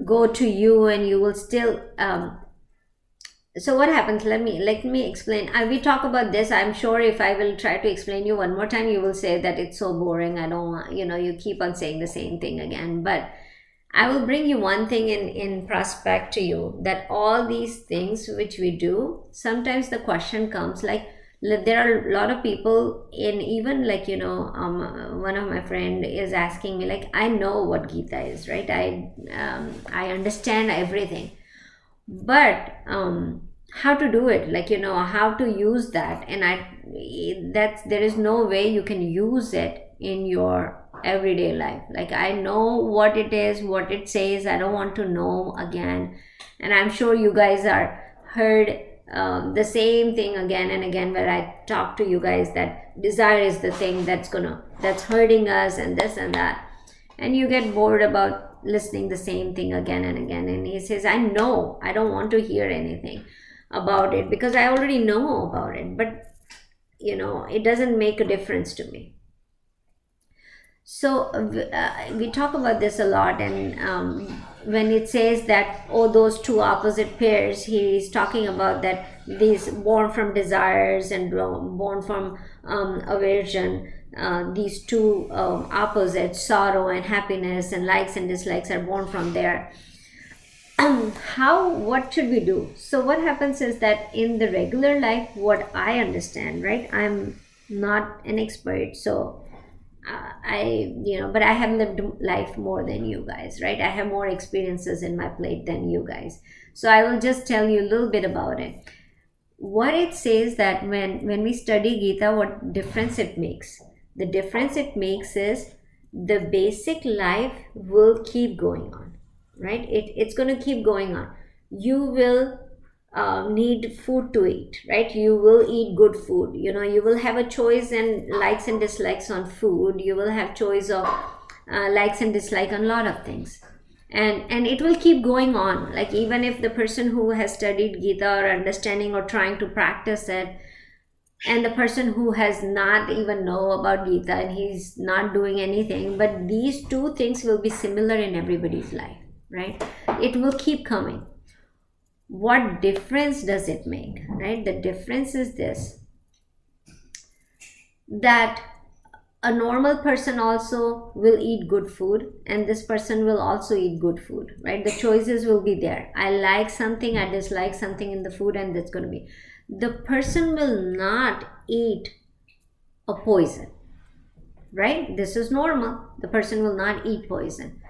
go to you and you will still so what happens, let me explain. We talk about this. I'm sure if I will try to explain you one more time, you will say that it's so boring, I don't want, you keep on saying the same thing again. But I will bring you one thing in prospect to you, that all these things which we do, sometimes the question comes like, there are a lot of people in, even like one of my friend is asking me, like, I know what Gita is, right? I understand everything, but how to do it, like how to use that. And there is no way you can use it in your everyday life. Like, I know what it is, what it says, I don't want to know again. And I'm sure you guys are heard the same thing again and again, where I talk to you guys that desire is the thing that's hurting us, and this and that, and you get bored about listening the same thing again and again. And he says, I know, I don't want to hear anything about it because I already know about it, but it doesn't make a difference to me. So we talk about this a lot. And when it says that, oh, those two opposite pairs, he's talking about that these born from desires and born from aversion, these two opposites, sorrow and happiness and likes and dislikes, are born from there. What should we do? So what happens is that in the regular life, what I understand, right, I'm not an expert, so but I have lived life more than you guys, right? I have more experiences in my plate than you guys. So I will just tell you a little bit about it. What it says that when we study Gita, what difference it makes? The difference it makes is the basic life will keep going on, right? It's going to keep going on. You will need food to eat, right? You will eat good food. You will have a choice and likes and dislikes on food. You will have choice of likes and dislike on a lot of things, and it will keep going on. Like, even if the person who has studied Gita or understanding or trying to practice it, and the person who has not even know about Gita and he's not doing anything, but these two things will be similar in everybody's life, right? It will keep coming. What difference does it make, right? The difference is this, that a normal person also will eat good food, and this person will also eat good food, right? The choices will be there. I like something, I dislike something in the food, and that's going to be. The person will not eat a poison, right? This is normal. The person will not eat poison.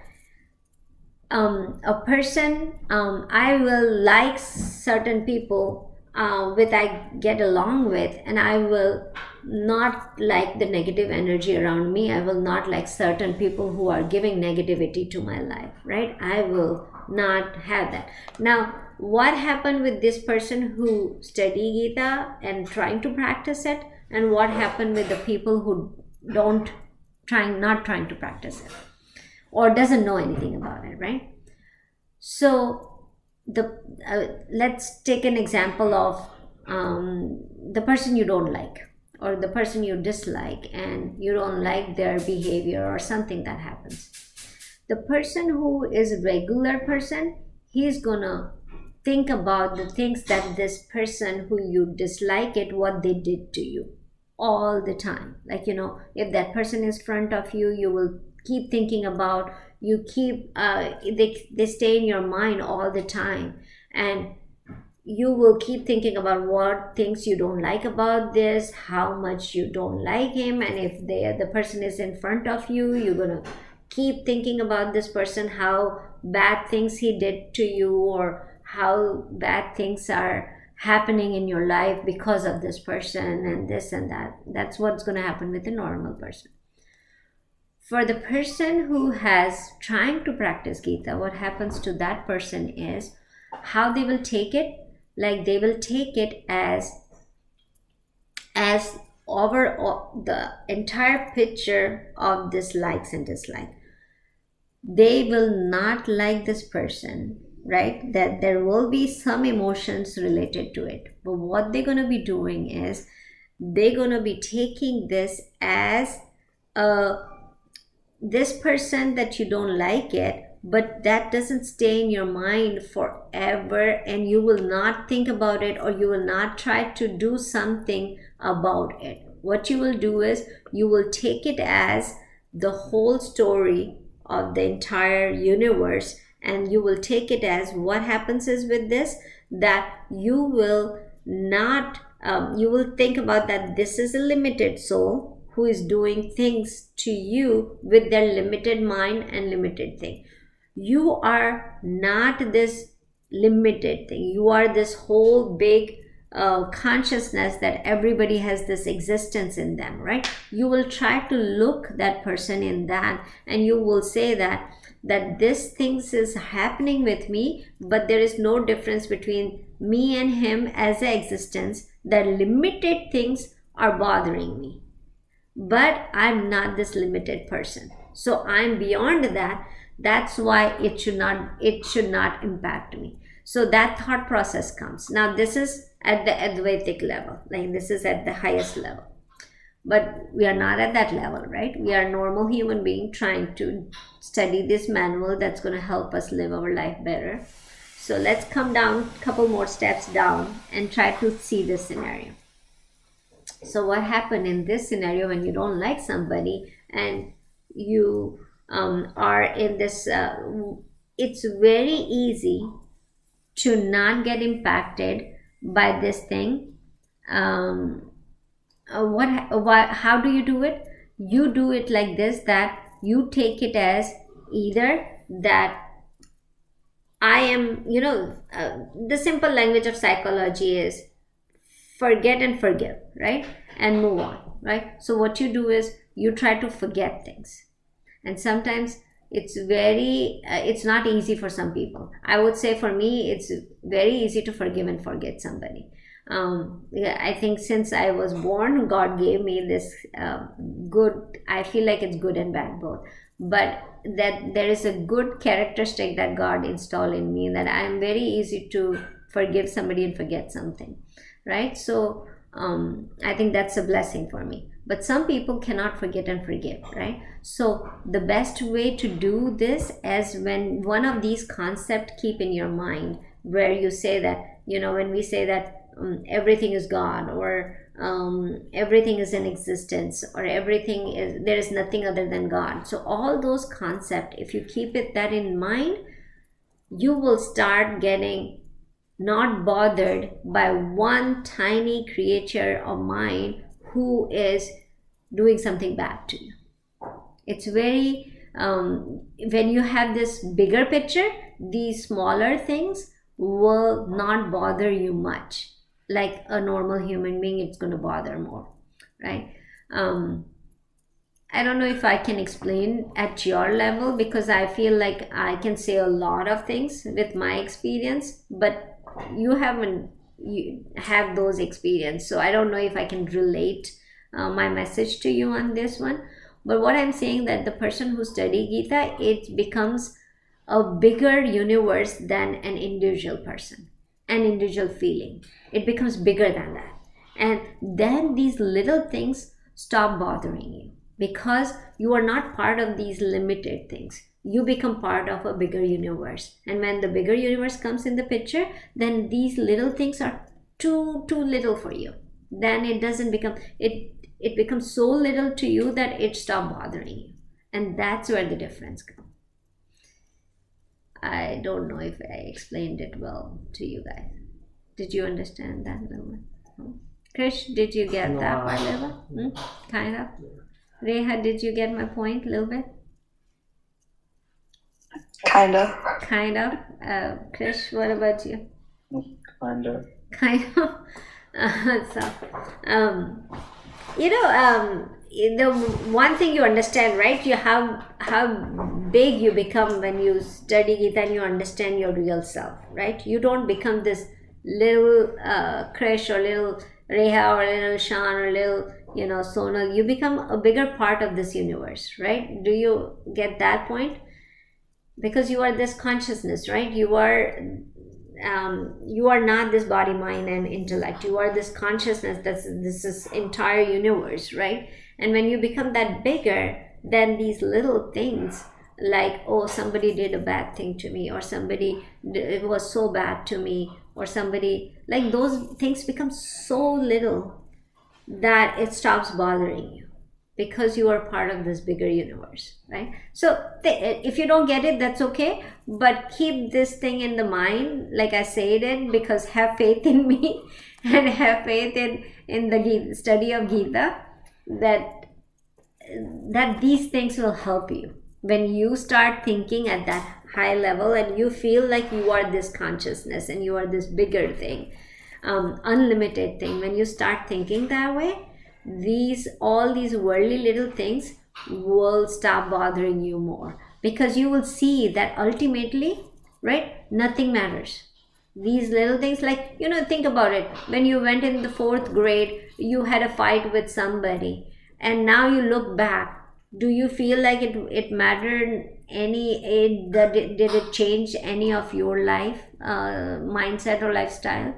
A person, I will like certain people with I get along with, and I will not like the negative energy around me. I will not like certain people who are giving negativity to my life, right? I will not have that. Now, what happened with this person who study Gita and trying to practice it, and what happened with the people who not trying to practice it, or doesn't know anything about it, right? So let's take an example of the person you don't like, or the person you dislike, and you don't like their behavior or something that happens. The person who is a regular person, he's gonna think about the things that this person who you dislike it, what they did to you all the time. Like, if that person is front of you, you will keep thinking about, you keep they stay in your mind all the time, and you will keep thinking about what things you don't like about this, how much you don't like him. And if the person is in front of you, you're gonna keep thinking about this person, how bad things he did to you, or how bad things are happening in your life because of this person, and this and that. That's what's going to happen with a normal person. For the person who has trying to practice Gita, what happens to that person is how they will take it. Like, they will take it as as over the entire picture of this likes and dislikes. They will not like this person, right? That there will be some emotions related to it. But what they're going to be doing is they're going to be taking this as this person that you don't like it, but that doesn't stay in your mind forever, and you will not think about it, or you will not try to do something about it. What you will do is you will take it as the whole story of the entire universe, and you will take it as what happens is with this, that you will not you will think about that this is a limited soul who is doing things to you with their limited mind and limited thing. You are not this limited thing. You are this whole big consciousness that everybody has this existence in them, right? You will try to look that person in that, and you will say that this things is happening with me, but there is no difference between me and him as an existence. The limited things are bothering me, but I'm not this limited person, so I'm beyond that. That's why it should not impact me. So that thought process comes. Now this is at the Advaitic level, like this is at the highest level, but we are not at that level, right? We are normal human being trying to study this manual that's going to help us live our life better. So let's come down a couple more steps down and try to see this scenario. So what happened in this scenario when you don't like somebody and you are in this, it's very easy to not get impacted by this thing. How do you do it? You do it like this, that you take it as either that I am, the simple language of psychology is forget and forgive, right? And move on, right? So what you do is you try to forget things. And sometimes it's not easy for some people. I would say for me, it's very easy to forgive and forget somebody. I think since I was born, God gave me this good, I feel like it's good and bad both, but that there is a good characteristic that God installed in me, that I am very easy to forgive somebody and forget something, right? So I think that's a blessing for me. But some people cannot forget and forgive, right? So the best way to do this is when one of these concepts keep in your mind, where you say that, when we say that everything is God, or everything is in existence, or there is nothing other than God. So all those concepts, if you keep that in mind, you will start getting not bothered by one tiny creature of mind who is doing something bad to you. It's very, when you have this bigger picture, these smaller things will not bother you much. Like a normal human being, it's going to bother more, right? I don't know if I can explain at your level, because I feel like I can say a lot of things with my experience, but you have those experience, so I don't know if I can relate my message to you on this one. But what I'm saying, that the person who study Gita, it becomes a bigger universe than an individual person, an individual feeling. It becomes bigger than that, and then these little things stop bothering you, because you are not part of these limited things. You become part of a bigger universe, and when the bigger universe comes in the picture, then these little things are too little for you. Then it doesn't become, it becomes so little to you that it stops bothering you, and that's where the difference comes. I don't know if I explained it well to you guys. Did you understand that a little bit? Krish, did you get that part a little bit? Kind of. Reha, did you get my point a little bit? Kind of. Kind of. Krish, what about you? Kind of. Kind of. The one thing you understand, right? You how big you become when you study Gita and you understand your real self, right? You don't become this little Krish or little Reha or little Shan or little, Sonal, you become a bigger part of this universe, right? Do you get that point? Because you are this consciousness, right? You are not this body, mind, and intellect. You are this consciousness. This is entire universe, right? And when you become that bigger, then these little things, like, oh, somebody did a bad thing to me, or somebody, it was so bad to me, or somebody, like, those things become so little that it stops bothering you, because you are part of this bigger universe, right? So if you don't get it, that's okay, but keep this thing in the mind, like I said it, because have faith in me and have faith in the study of Gita, that these things will help you when you start thinking at that high level, and you feel like you are this consciousness and you are this bigger thing, unlimited thing. When you start thinking that way, all these worldly little things will stop bothering you more, because you will see that ultimately, right, nothing matters. These little things, like, think about it. When you went in the 4th grade, you had a fight with somebody, and now you look back, do you feel like it mattered did it change any of your life mindset or lifestyle?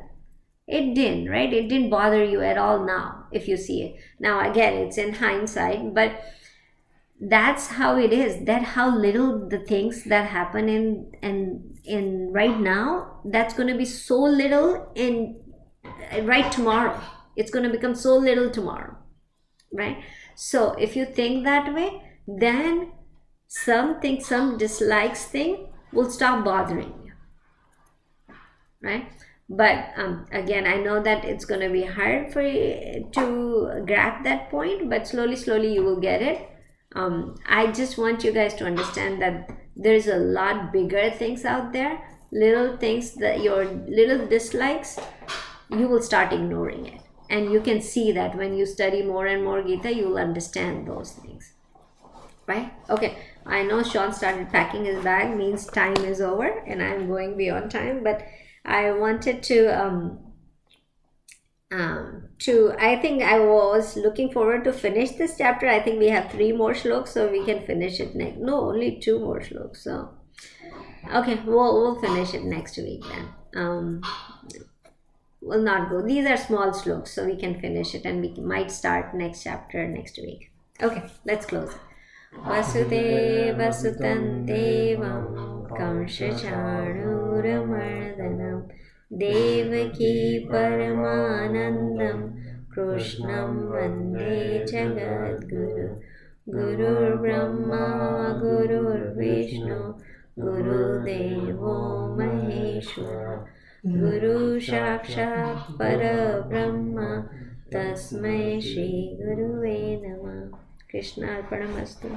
It didn't, right? It didn't bother you at all now, if you see it. Now, again, it's in hindsight, but that's how it is. That how little the things that happen in right now, that's going to be so little in right tomorrow. It's going to become so little tomorrow, right? So if you think that way, then some dislikes thing will stop bothering you, right? But again, I know that it's going to be hard for you to grasp that point, but slowly you will get it. I just want you guys to understand that there's a lot bigger things out there. Little things, that your little dislikes, you will start ignoring it. And you can see that when you study more and more Gita, you will understand those things, right? Okay, I know Sean started packing his bag, means time is over and I'm going beyond time, but I wanted I think I was looking forward to finish this chapter. I think we have 3 more shloks, so we can finish it next. No, only 2 more shloks. So, okay, we'll finish it next week then. We'll not go. These are small shloks, so we can finish it, and we might start next chapter next week. Okay, let's close. Vasudeva Sutam Devam Kamsha Chanuramardhanam Devaki Paramanandam Krishnam Vande Jagadguru Gurur Brahma Gurur Vishnu Guru Devo Maheshwara Guru Sakshat Para Brahma Tasmai Shri Guruve Namah. Krishna Arpanamastu.